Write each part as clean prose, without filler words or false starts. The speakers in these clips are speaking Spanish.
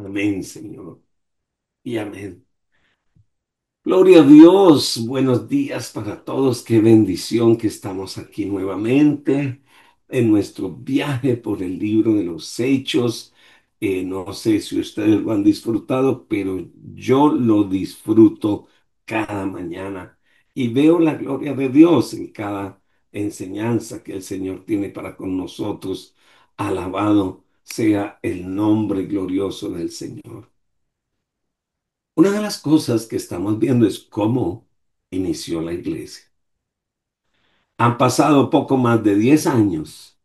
Amén, Señor. Y amén. Gloria a Dios. Buenos días para todos. Qué bendición que estamos aquí nuevamente en nuestro viaje por el libro de los Hechos. No sé si ustedes lo han disfrutado, pero yo lo disfruto cada mañana y veo la gloria de Dios en cada enseñanza que el Señor tiene para con nosotros. Alabado sea el nombre glorioso del Señor. Una de las cosas que estamos viendo es cómo inició la iglesia. Han pasado poco más de 10 años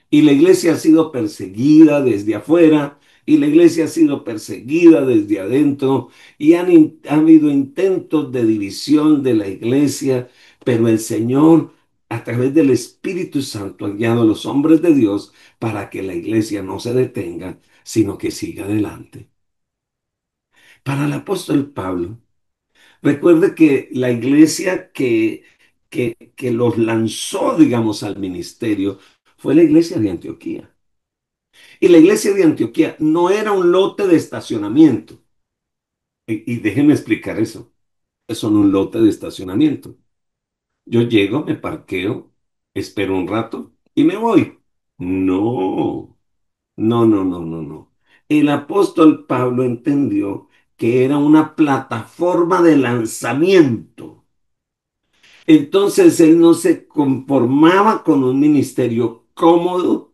y la iglesia ha sido perseguida desde afuera y la iglesia ha sido perseguida desde adentro y ha habido intentos de división de la iglesia, pero el Señor, a través del Espíritu Santo, ha guiado a los hombres de Dios para que la iglesia no se detenga, sino que siga adelante. Para el apóstol Pablo, recuerde que la iglesia que los lanzó, digamos, al ministerio fue la iglesia de Antioquía. Y la iglesia de Antioquía no era un lote de estacionamiento. Y déjenme explicar eso. Son un lote de estacionamiento. Yo llego, me parqueo, espero un rato y me voy. No, no. El apóstol Pablo entendió que era una plataforma de lanzamiento. Entonces él no se conformaba con un ministerio cómodo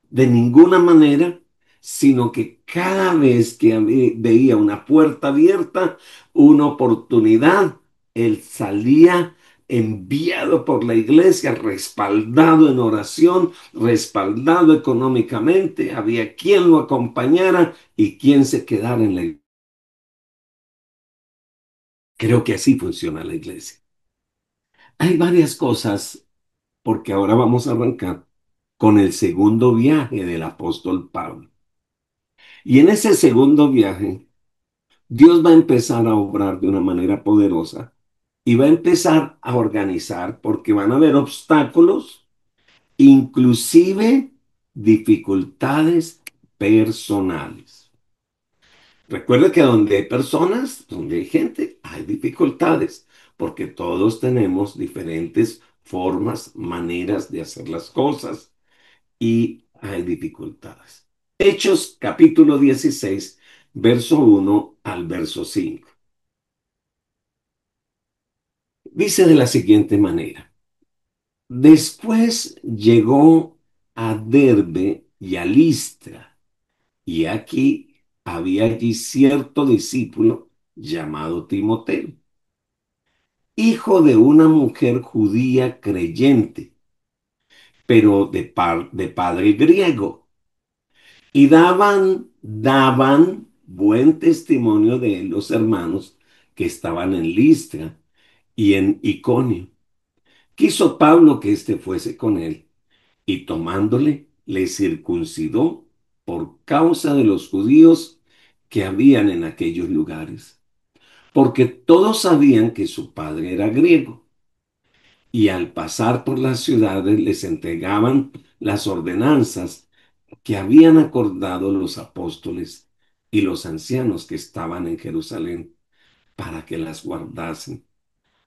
de ninguna manera, sino que cada vez que veía una puerta abierta, una oportunidad, él salía enviado por la iglesia, respaldado en oración, respaldado económicamente, había quien lo acompañara y quien se quedara en la iglesia. Creo que así funciona la iglesia. Hay varias cosas porque ahora vamos a arrancar con el segundo viaje del apóstol Pablo. Y en ese segundo viaje, Dios va a empezar a obrar de una manera poderosa y va a empezar a organizar porque van a haber obstáculos, inclusive dificultades personales. Recuerde que donde hay personas, donde hay gente, hay dificultades, porque todos tenemos diferentes formas, maneras de hacer las cosas y hay dificultades. Hechos capítulo 16, verso 1 al verso 5. Dice de la siguiente manera: después llegó a Derbe y a Listra, y aquí había allí cierto discípulo llamado Timoteo, hijo de una mujer judía creyente, pero de padre griego. Y daban buen testimonio de él los hermanos que estaban en Listra y en Iconio. Quiso Pablo que éste fuese con él, y tomándole, le circuncidó por causa de los judíos que habían en aquellos lugares, porque todos sabían que su padre era griego, y al pasar por las ciudades les entregaban las ordenanzas que habían acordado los apóstoles y los ancianos que estaban en Jerusalén para que las guardasen.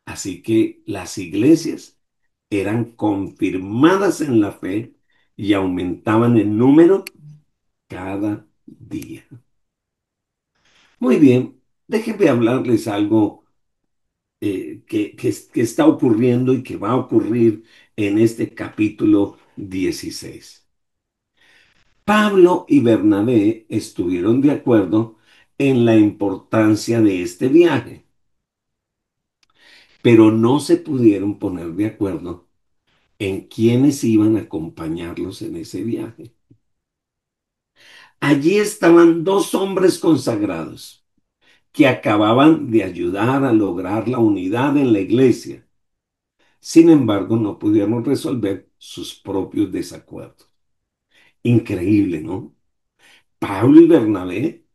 Así que las iglesias eran confirmadas en la fe y aumentaban en número cada día. Muy bien, déjenme hablarles algo que está ocurriendo y que va a ocurrir en este capítulo 16. Pablo y Bernabé estuvieron de acuerdo en la importancia de este viaje, pero no se pudieron poner de acuerdo en quiénes iban a acompañarlos en ese viaje. Allí estaban dos hombres consagrados que acababan de ayudar a lograr la unidad en la iglesia. Sin embargo, no pudieron resolver sus propios desacuerdos. Increíble, ¿no? Pablo y Bernabé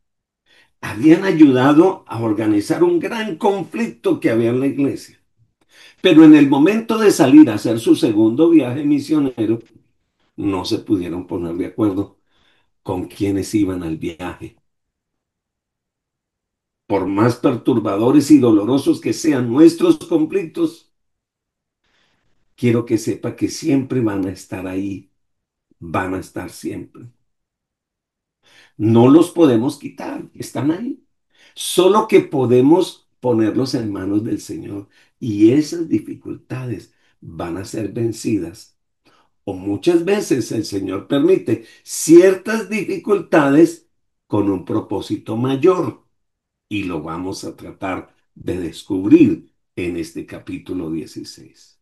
habían ayudado a organizar un gran conflicto que había en la iglesia. Pero en el momento de salir a hacer su segundo viaje misionero, no se pudieron poner de acuerdo con quienes iban al viaje. por más perturbadores y dolorosos que sean nuestros conflictos, quiero que sepa que siempre van a estar ahí, van a estar siempre. No los podemos quitar, están ahí. Solo que podemos ponerlos en manos del Señor y esas dificultades van a ser vencidas. O muchas veces el Señor permite ciertas dificultades con un propósito mayor y lo vamos a tratar de descubrir en este capítulo 16.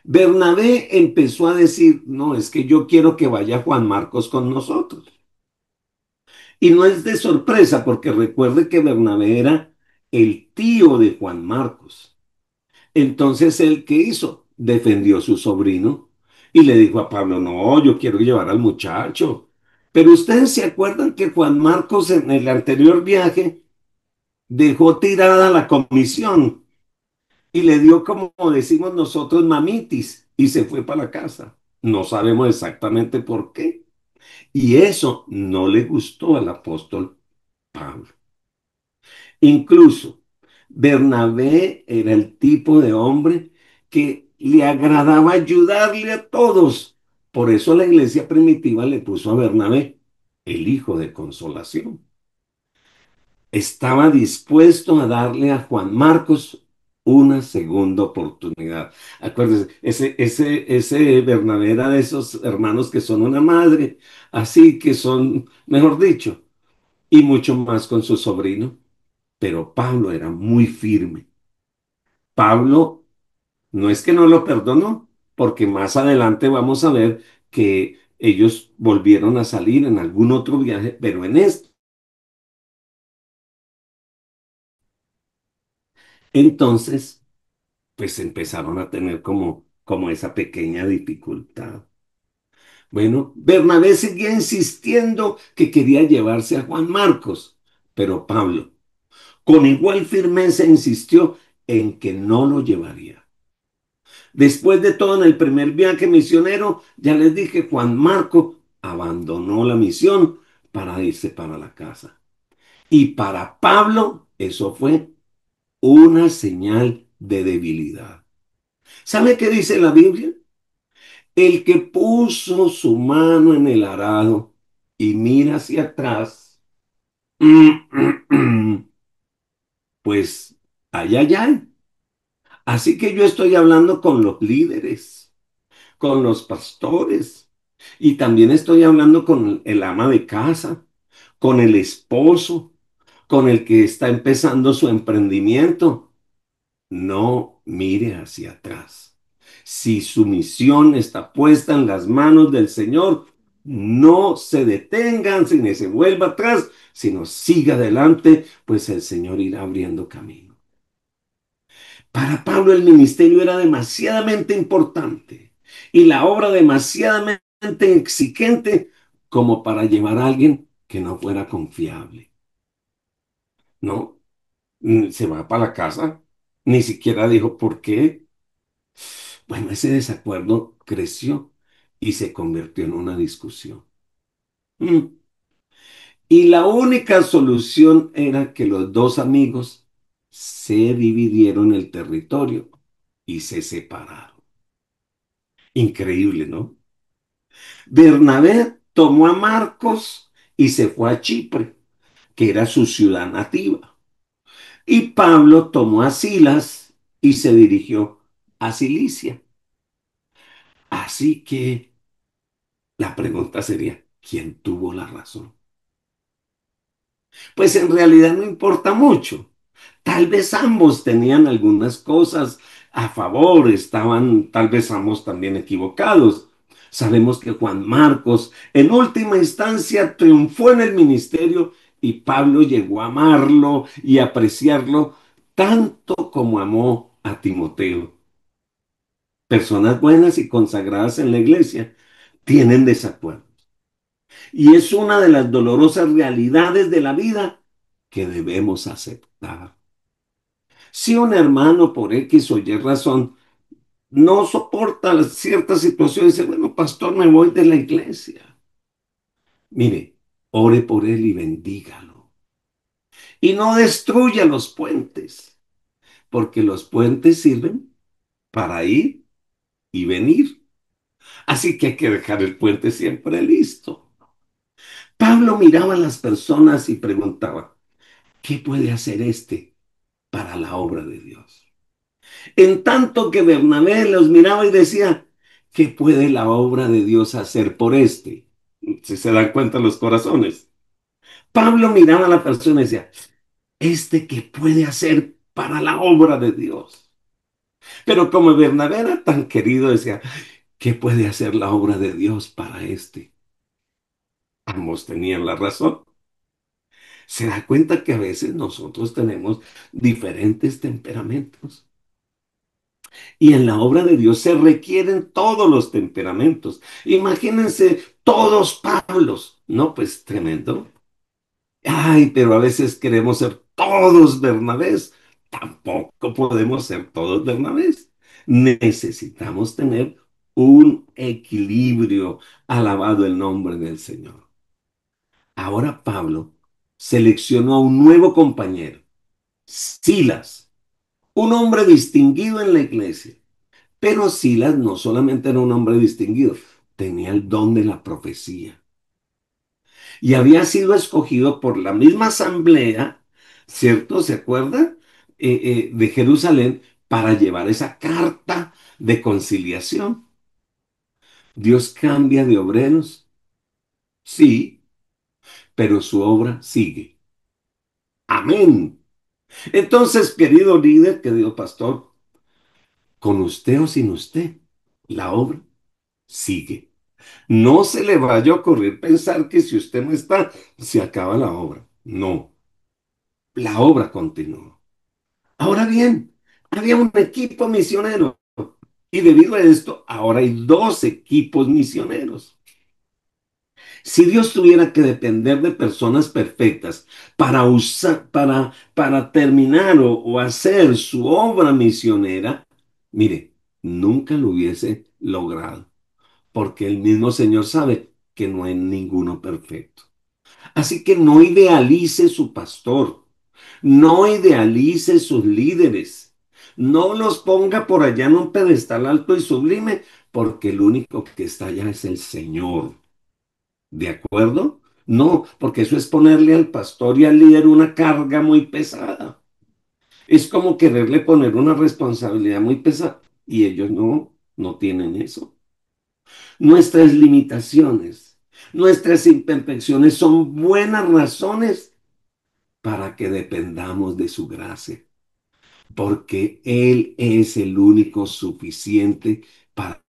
Bernabé empezó a decir, no, es que yo quiero que vaya Juan Marcos con nosotros. Y no es de sorpresa, porque recuerde que Bernabé era el tío de Juan Marcos. Entonces, ¿él qué hizo? Defendió a su sobrino y le dijo a Pablo, no, yo quiero llevar al muchacho. Pero ustedes se acuerdan que Juan Marcos en el anterior viaje dejó tirada la comisión y le dio, como decimos nosotros, mamitis y se fue para la casa. No sabemos exactamente por qué. Y eso no le gustó al apóstol Pablo. Incluso Bernabé era el tipo de hombre que le agradaba ayudarle a todos. Por eso la iglesia primitiva le puso a Bernabé el hijo de consolación. Estaba dispuesto a darle a Juan Marcos una segunda oportunidad. Acuérdense, ese Bernabé era de esos hermanos que son una madre, así que son, mejor dicho, y mucho más con su sobrino. Pero Pablo era muy firme. Pablo no es que no lo perdonó, porque más adelante vamos a ver que ellos volvieron a salir en algún otro viaje, pero en este. Entonces, pues empezaron a tener como esa pequeña dificultad. Bueno, Bernabé seguía insistiendo que quería llevarse a Juan Marcos, pero Pablo, con igual firmeza, insistió en que no lo llevaría. Después de todo, en el primer viaje misionero, ya les dije, Juan Marco abandonó la misión para irse para la casa. Y para Pablo, eso fue una señal de debilidad. ¿Sabe qué dice la Biblia? El que puso su mano en el arado y mira hacia atrás, pues allá, allá. Así que yo estoy hablando con los líderes, con los pastores, y también estoy hablando con el ama de casa, con el esposo, con el que está empezando su emprendimiento. No mire hacia atrás. Si su misión está puesta en las manos del Señor, no se detengan, ni se vuelva atrás, sino siga adelante, pues el Señor irá abriendo camino. Para Pablo el ministerio era demasiadamente importante y la obra demasiadamente exigente como para llevar a alguien que no fuera confiable. No, se va para la casa, ni siquiera dijo por qué. Bueno, ese desacuerdo creció y se convirtió en una discusión. Mm. Y la única solución era que los dos amigos se dividieron el territorio y se separaron. Increíble, ¿no? Bernabé tomó a Marcos y se fue a Chipre, que era su ciudad nativa. Y Pablo tomó a Silas y se dirigió a Cilicia. Así que la pregunta sería, ¿quién tuvo la razón? Pues en realidad no importa mucho. Tal vez ambos tenían algunas cosas a favor, estaban tal vez ambos también equivocados. Sabemos que Juan Marcos en última instancia triunfó en el ministerio y Pablo llegó a amarlo y apreciarlo tanto como amó a Timoteo. Personas buenas y consagradas en la iglesia tienen desacuerdo. Y es una de las dolorosas realidades de la vida que debemos aceptar. Si un hermano por X o Y razón no soporta ciertas situaciones, dice, bueno, pastor, me voy de la iglesia. Mire, ore por él y bendígalo. y no destruya los puentes, porque los puentes sirven para ir y venir. Así que hay que dejar el puente siempre listo. Pablo miraba a las personas y preguntaba, ¿qué puede hacer este para la obra de Dios? En tanto que Bernabé los miraba y decía, ¿qué puede la obra de Dios hacer por este? Si se dan cuenta los corazones. Pablo miraba a la persona y decía, ¿este qué puede hacer para la obra de Dios? Pero como Bernabé era tan querido, decía, ¿qué puede hacer la obra de Dios para este? Ambos tenían la razón. Se da cuenta que a veces nosotros tenemos diferentes temperamentos. Y en la obra de Dios se requieren todos los temperamentos. Imagínense todos Pablos. No, pues tremendo. Ay, pero a veces queremos ser todos Bernabés. Tampoco podemos ser todos Bernabés. Necesitamos tener un equilibrio. Alabado el nombre del Señor. Ahora Pablo seleccionó a un nuevo compañero, Silas, un hombre distinguido en la iglesia. Pero Silas no solamente era un hombre distinguido, tenía el don de la profecía y había sido escogido por la misma asamblea, ¿cierto? ¿Se acuerda? De Jerusalén para llevar esa carta de conciliación. Dios cambia de obreros, sí, pero su obra sigue. Amén. Entonces, querido líder, querido pastor, con usted o sin usted, la obra sigue. No se le vaya a ocurrir pensar que si usted no está, se acaba la obra. No, la obra continúa. Ahora bien, había un equipo misionero y debido a esto, ahora hay dos equipos misioneros. Si Dios tuviera que depender de personas perfectas para usar, para terminar o hacer su obra misionera, mire, nunca lo hubiese logrado, porque el mismo Señor sabe que no hay ninguno perfecto. Así que no idealice su pastor, no idealice sus líderes, no los ponga por allá en un pedestal alto y sublime, porque el único que está allá es el Señor. ¿De acuerdo? No, porque eso es ponerle al pastor y al líder una carga muy pesada. Es como quererle poner una responsabilidad muy pesada y ellos no tienen eso. Nuestras limitaciones, nuestras imperfecciones son buenas razones para que dependamos de su gracia, porque Él es el único suficiente para...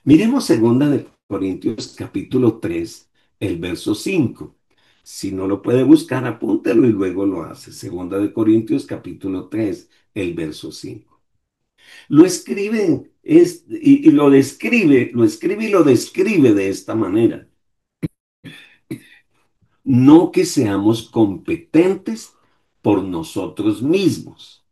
Miremos segunda de Corintios capítulo 3 el verso 5. Si no lo puede buscar, apúntelo y luego lo hace. Segunda de Corintios capítulo 3 el verso 5. Lo escribe y lo escribe y lo describe de esta manera. No que seamos competentes por nosotros mismos,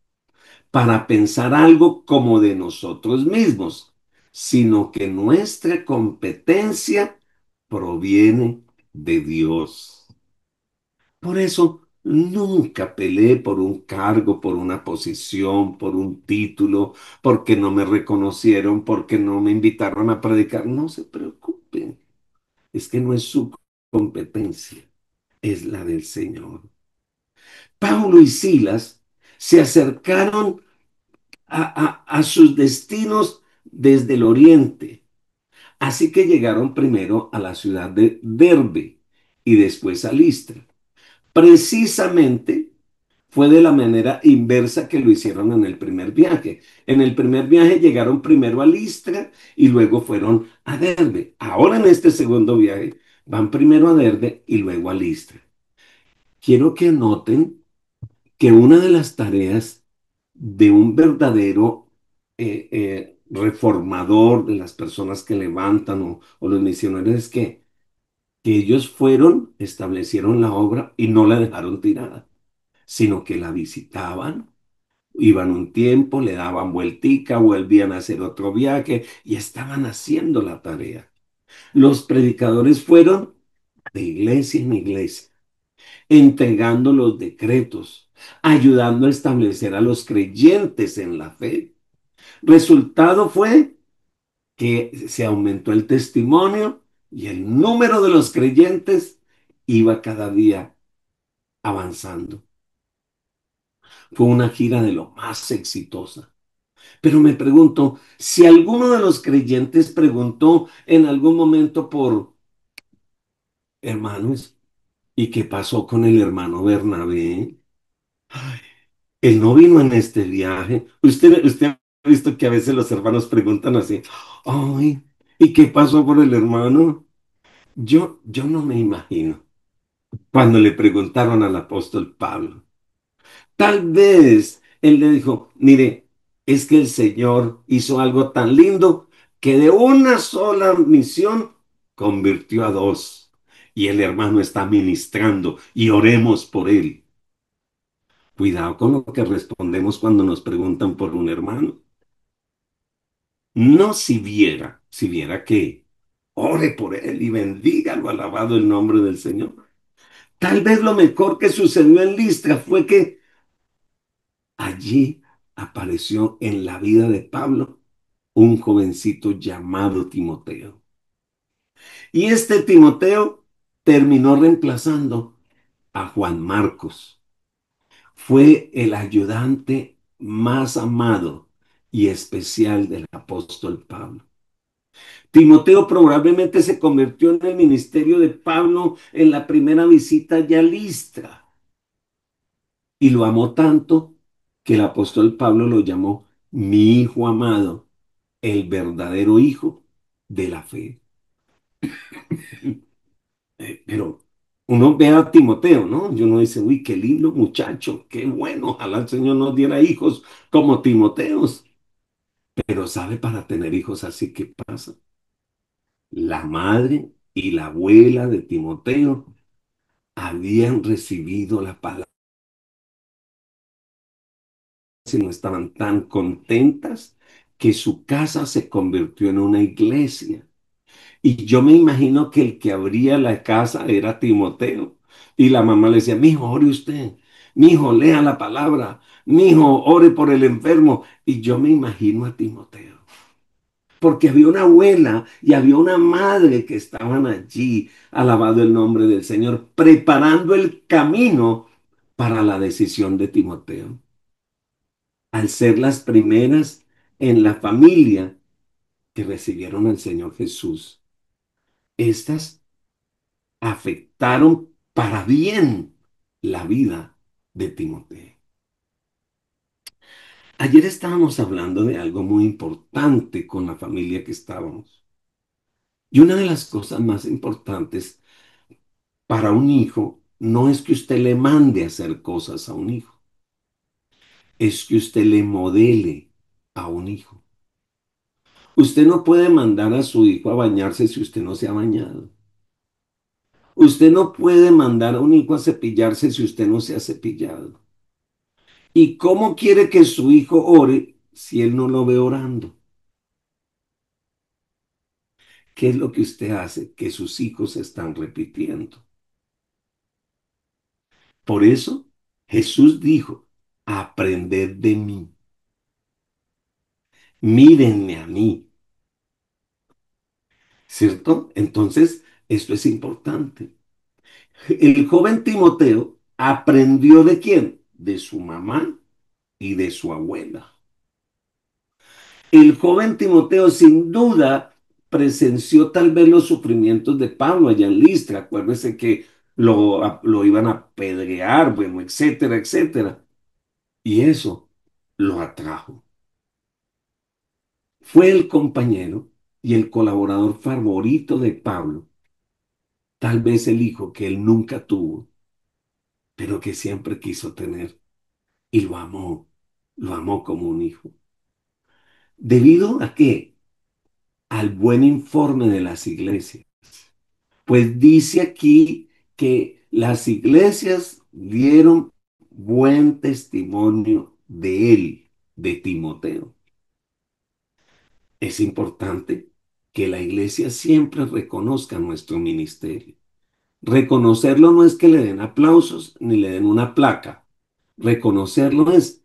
para pensar algo como de nosotros mismos, sino que nuestra competencia proviene de Dios. Por eso, nunca peleé por un cargo, por una posición, por un título, porque no me reconocieron, porque no me invitaron a predicar. No se preocupen, es que no es su competencia, es la del Señor. Pablo y Silas se acercaron a sus destinos desde el oriente. Así que llegaron primero a la ciudad de Derbe y después a Listra. Precisamente fue de la manera inversa que lo hicieron en el primer viaje. En el primer viaje llegaron primero a Listra y luego fueron a Derbe. Ahora en este segundo viaje van primero a Derbe y luego a Listra. Quiero que noten que una de las tareas de un verdadero reformador, de las personas que levantan o los misioneros, es que ellos fueron, establecieron la obra y no la dejaron tirada, sino que la visitaban, iban un tiempo, le daban vueltica, volvían a hacer otro viaje y estaban haciendo la tarea. Los predicadores fueron de iglesia en iglesia. entregando los decretos, ayudando a establecer a los creyentes en la fe. Resultado fue que se aumentó el testimonio y el número de los creyentes iba cada día avanzando. Fue una gira de lo más exitosa. Pero me pregunto, si alguno de los creyentes preguntó en algún momento por hermanos, ¿y qué pasó con el hermano Bernabé? Ay, él no vino en este viaje. Usted ha visto que a veces los hermanos preguntan así, ay, ¿y qué pasó por el hermano? Yo no me imagino cuando le preguntaron al apóstol Pablo. Tal vez él le dijo, mire, es que el Señor hizo algo tan lindo que de una sola misión convirtió a dos. Y el hermano está ministrando y oremos por él. Cuidado con lo que respondemos cuando nos preguntan por un hermano. No si viera que ore por él y bendígalo, alabado el nombre del Señor. Tal vez lo mejor que sucedió en Listra fue que allí apareció en la vida de Pablo un jovencito llamado Timoteo. Y este Timoteo terminó reemplazando a Juan Marcos. Fue el ayudante más amado y especial del apóstol Pablo. Timoteo probablemente se convirtió en el ministerio de Pablo en la primera visita ya a Listra y lo amó tanto que el apóstol Pablo lo llamó mi hijo amado, el verdadero hijo de la fe. Pero uno ve a Timoteo, ¿no? Y uno dice, uy, qué lindo muchacho, qué bueno, ojalá el Señor nos diera hijos como Timoteos. Pero ¿sabe para tener hijos así qué pasa? La madre y la abuela de Timoteo habían recibido la palabra y no estaban tan contentas que su casa se convirtió en una iglesia. Y yo me imagino que el que abría la casa era Timoteo. Y la mamá le decía, mijo, ore usted, mijo, lea la palabra, mijo, ore por el enfermo. Y yo me imagino a Timoteo. Porque había una abuela y había una madre que estaban allí, alabado el nombre del Señor, preparando el camino para la decisión de Timoteo. Al ser las primeras en la familia que recibieron al Señor Jesús, estas afectaron para bien la vida de Timoteo. Ayer estábamos hablando de algo muy importante con la familia que estábamos. Y una de las cosas más importantes para un hijo no es que usted le mande a hacer cosas a un hijo, es que usted le modele a un hijo. Usted no puede mandar a su hijo a bañarse si usted no se ha bañado. Usted no puede mandar a un hijo a cepillarse si usted no se ha cepillado. ¿Y cómo quiere que su hijo ore si él no lo ve orando? ¿Qué es lo que usted hace? Que sus hijos están repitiendo. Por eso Jesús dijo, aprended de mí, mírenme a mí, ¿cierto? Entonces, esto es importante. El joven Timoteo aprendió de quién? De su mamá y de su abuela. El joven Timoteo sin duda presenció tal vez los sufrimientos de Pablo allá en Listra. Acuérdese que lo iban a apedrear, bueno, etcétera, etcétera. Y eso lo atrajo. Fue el compañero y el colaborador favorito de Pablo, tal vez el hijo que él nunca tuvo, pero que siempre quiso tener y lo amó como un hijo. ¿Debido a qué? Al buen informe de las iglesias. Pues dice aquí que las iglesias dieron buen testimonio de él, de Timoteo. Es importante que la iglesia siempre reconozca nuestro ministerio. Reconocerlo no es que le den aplausos ni le den una placa. Reconocerlo es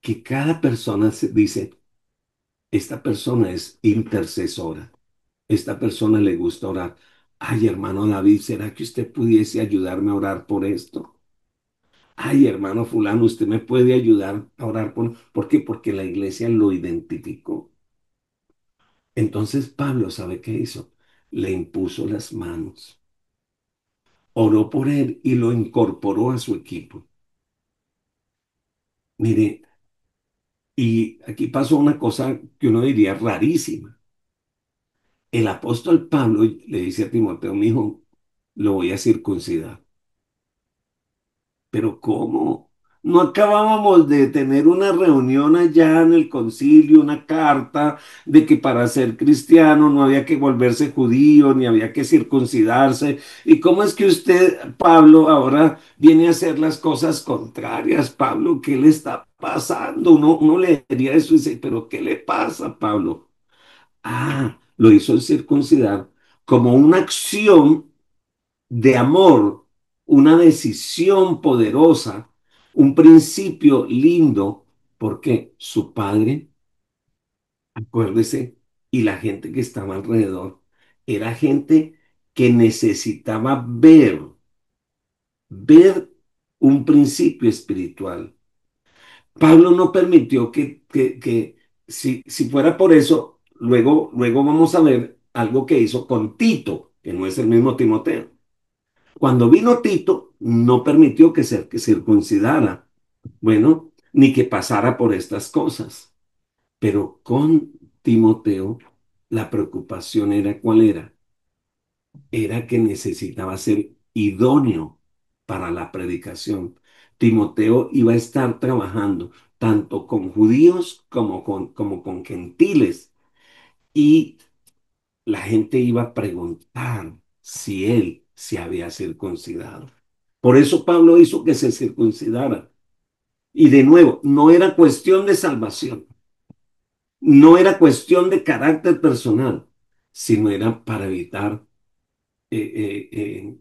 que cada persona se dice, esta persona es intercesora, esta persona le gusta orar. Ay, hermano David, ¿será que usted pudiese ayudarme a orar por esto? Ay, hermano fulano, ¿usted me puede ayudar a orar por qué? Porque la iglesia lo identificó. Entonces Pablo, ¿sabe qué hizo? Le impuso las manos, oró por él y lo incorporó a su equipo. Mire, y aquí pasó una cosa que uno diría rarísima. El apóstol Pablo le dice a Timoteo, mi hijo, lo voy a circuncidar. Pero ¿cómo? No acabábamos de tener una reunión allá en el concilio, una carta de que para ser cristiano no había que volverse judío, ni había que circuncidarse. ¿Y cómo es que usted, Pablo, ahora viene a hacer las cosas contrarias? Pablo, ¿qué le está pasando? Uno leería eso y dice, pero ¿qué le pasa, Pablo? Ah, lo hizo el circuncidar como una acción de amor, una decisión poderosa, un principio lindo, porque su padre, acuérdese, y la gente que estaba alrededor, era gente que necesitaba ver un principio espiritual. Pablo no permitió que si fuera por eso, luego vamos a ver algo que hizo con Tito, que no es el mismo Timoteo. Cuando vino Tito, no permitió que circuncidara, bueno, ni que pasara por estas cosas. Pero con Timoteo, la preocupación era ¿cuál era? Era que necesitaba ser idóneo para la predicación. Timoteo iba a estar trabajando tanto con judíos como con gentiles. Y la gente iba a preguntar si él se había circuncidado. Por eso Pablo hizo que se circuncidara. Y de nuevo, no era cuestión de salvación, no era cuestión de carácter personal, sino era para evitar que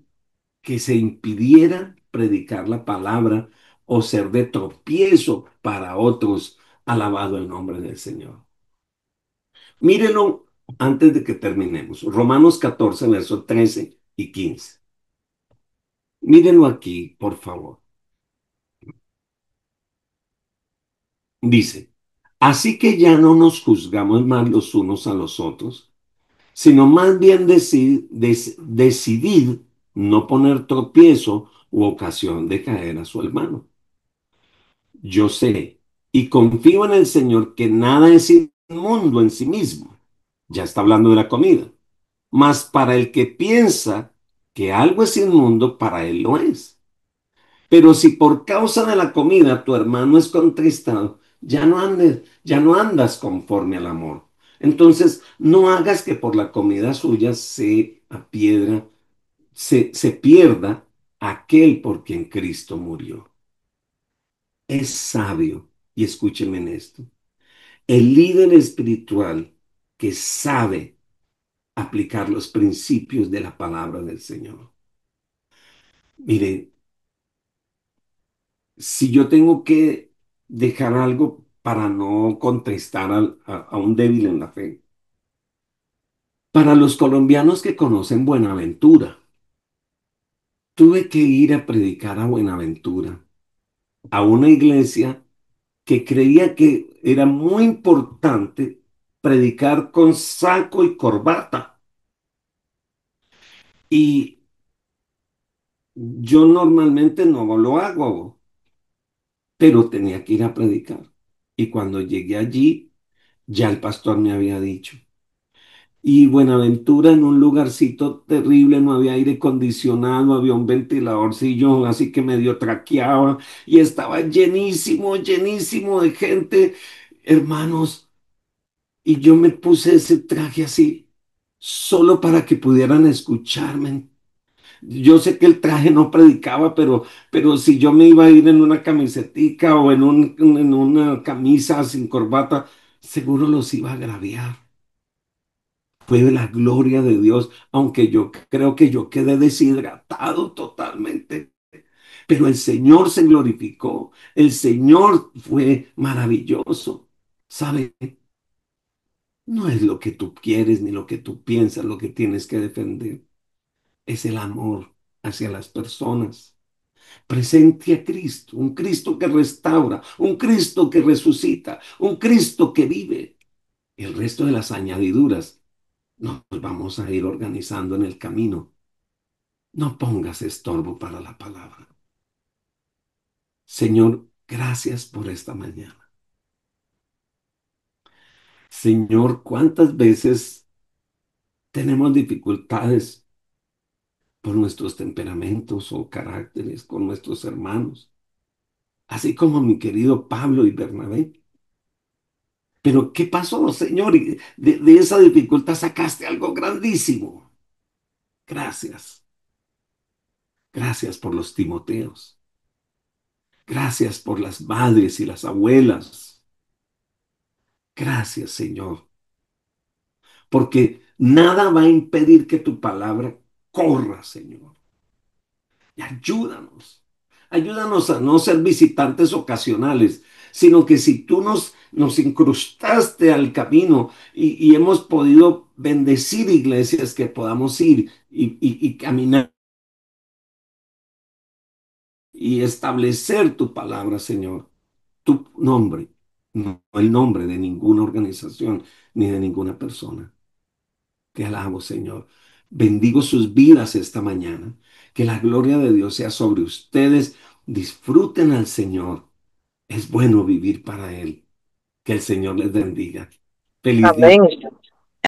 se impidiera predicar la palabra o ser de tropiezo para otros. Alabado el nombre del Señor. Mírenlo antes de que terminemos. Romanos 14, versos 13 y 15. Mírenlo aquí, por favor. Dice, así que ya no nos juzgamos más los unos a los otros, sino más bien decidir no poner tropiezo u ocasión de caer a su hermano. Yo sé y confío en el Señor que nada es inmundo en sí mismo. Ya está hablando de la comida. Mas para el que piensa que algo es inmundo, para él lo es. Pero si por causa de la comida tu hermano es contristado, ya no andas conforme al amor. Entonces, no hagas que por la comida suya se pierda aquel por quien Cristo murió. Es sabio, y escúcheme en esto, el líder espiritual que sabe aplicar los principios de la palabra del Señor. Mire, si yo tengo que dejar algo para no contestar a un débil en la fe, para los colombianos que conocen Buenaventura, tuve que ir a predicar a Buenaventura, a una iglesia que creía que era muy importante predicar con saco y corbata. Y yo normalmente no lo hago, pero tenía que ir a predicar. Y cuando llegué allí, ya el pastor me había dicho, y Buenaventura en un lugarcito terrible, no había aire acondicionado, había un ventiladorcillo, así que medio traqueaba y estaba llenísimo, llenísimo de gente, hermanos, y yo me puse ese traje así, solo para que pudieran escucharme. Yo sé que el traje no predicaba, pero si yo me iba a ir en una camisetica o en una camisa sin corbata, seguro los iba a agraviar. fue la gloria de Dios, aunque yo creo que yo quedé deshidratado totalmente. Pero el Señor se glorificó, el Señor fue maravilloso. ¿Sabe? No es lo que tú quieres ni lo que tú piensas lo que tienes que defender. Es el amor hacia las personas. Presente a Cristo, un Cristo que restaura, un Cristo que resucita, un Cristo que vive. El resto de las añadiduras nos vamos a ir organizando en el camino. No pongas estorbo para la palabra. Señor, gracias por esta mañana. Señor, ¿cuántas veces tenemos dificultades por nuestros temperamentos o caracteres con nuestros hermanos? Así como mi querido Pablo y Bernabé. Pero ¿qué pasó, Señor? Y de esa dificultad sacaste algo grandísimo. Gracias. Gracias por los Timoteos. Gracias por las madres y las abuelas. Gracias, Señor. Porque nada va a impedir que tu palabra corra, Señor. Y ayúdanos. Ayúdanos a no ser visitantes ocasionales, sino que si tú nos incrustaste al camino y hemos podido bendecir iglesias que podamos ir y caminar y establecer tu palabra, Señor, tu nombre, no el nombre de ninguna organización ni de ninguna persona. Te alabo, Señor. Bendigo sus vidas esta mañana. Que la gloria de Dios sea sobre ustedes. Disfruten al Señor. Es bueno vivir para Él. Que el Señor les bendiga. Feliz día. Amén.